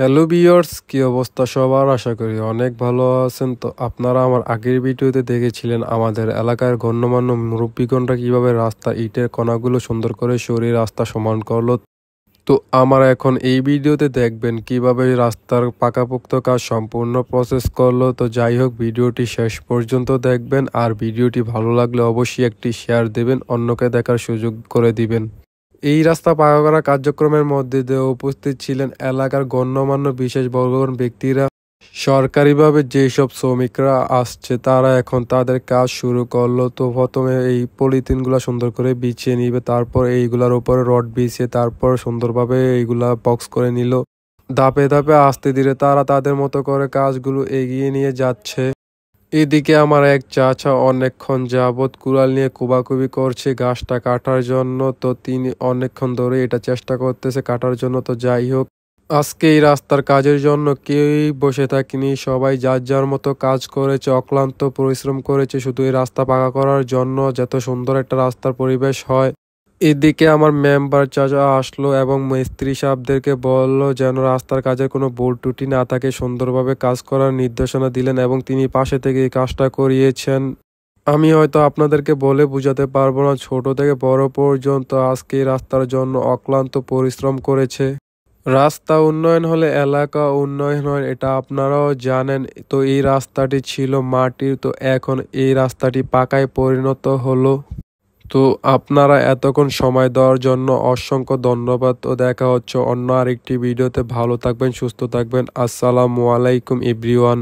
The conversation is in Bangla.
হ্যালো ভিউয়ার্স, কি অবস্থা সবার? আশা করি অনেক ভালো আছেন। তো আপনারা আমার আগের ভিডিওতে দেখেছিলেন আমাদের এলাকার গণ্যমান্য মুরব্বীগণরা কিভাবে রাস্তা ইটের কণাগুলো সুন্দর করে সরিয়ে রাস্তা সমান করলো। তো আমরা এখন এই ভিডিওতে দেখবেন কিভাবে রাস্তার পাকাপোক্ত কাজ সম্পূর্ণ প্রসেস করলো। তো যাই হোক, ভিডিওটি শেষ পর্যন্ত দেখবেন, আর ভিডিওটি ভালো লাগলে অবশ্যই একটি শেয়ার দেবেন, অন্যকে দেখার সুযোগ করে দিবেন। এই রাস্তা পাকা করা কার্যক্রমের মধ্যে দিয়ে উপস্থিত ছিলেন এলাকার গণ্যমান্য বিশেষ বর্গবান ব্যক্তিরা। সরকারিভাবে যেসব শ্রমিকরা আসছে তারা এখন তাদের কাজ শুরু করলো। তো প্রথমে এই পলিথিনগুলা সুন্দর করে বিছিয়ে নিবে, তারপর এইগুলার উপরে রড বিছিয়ে তারপর সুন্দরভাবে এইগুলা বক্স করে নিল। ধাপে ধাপে আস্তে ধীরে তারা তাদের মতো করে কাজগুলো এগিয়ে নিয়ে যাচ্ছে। এদিকে আমার এক চাচা অনেকক্ষণ যাবৎ কুড়াল নিয়ে কোবাকুবি করছে গাছটা কাটার জন্য। তো তিনি অনেকক্ষণ ধরে এটা চেষ্টা করতেছে কাটার জন্য। তো যাই হোক, আজকে এই রাস্তার কাজের জন্য কেউই বসে থাকেনি, সবাই যার যার মতো কাজ করেছে, অক্লান্ত পরিশ্রম করেছে শুধু এই রাস্তা পাকা করার জন্য, যাতে সুন্দর একটা রাস্তার পরিবেশ হয়। এদিকে আমার মেম্বার চাচা আসলো এবং মিস্ত্রি সাহেবদেরকে বলল যেন রাস্তার কাজের কোনো ভুল ত্রুটি না থাকে, সুন্দরভাবে কাজ করার নির্দেশনা দিলেন এবং তিনি পাশে থেকে এই কাজটা করিয়েছেন। আমি হয়তো আপনাদেরকে বলে বোঝাতে পারবো না, ছোট থেকে বড় পর্যন্ত আজকে এই রাস্তার জন্য অক্লান্ত পরিশ্রম করেছে। রাস্তা উন্নয়ন হলে এলাকা উন্নয়ন হয়, এটা আপনারাও জানেন। তো এই রাস্তাটি ছিল মাটির, তো এখন এই রাস্তাটি পাকায় পরিণত হলো। তো আপনারা এতক্ষণ সময় দেওয়ার জন্য অসংখ্য ধন্যবাদ। ও দেখা হচ্ছে অন্য আরেকটি ভিডিওতে। ভালো থাকবেন, সুস্থ থাকবেন। আসসালামু আলাইকুম এভরিওয়ান।